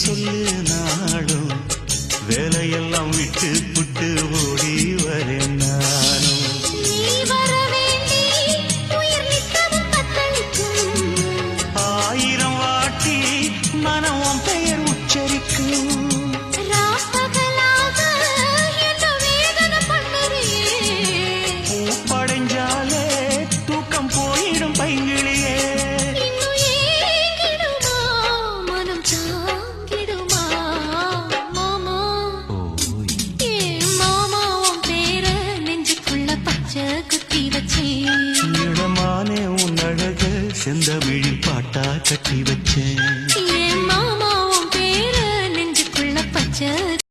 சொல்லு நாடும் வேலையெல்லாம் விட்டு புட்டு ஓடி வரேன் நானும். ஆயிரம் வாட்டி மனம் பெயர் உச்சரிக்கும். படைஞ்சாலே தூக்கம் போயிடும் பைங்கிளியே. இடமானே உன் அழகு செந்தமிழில்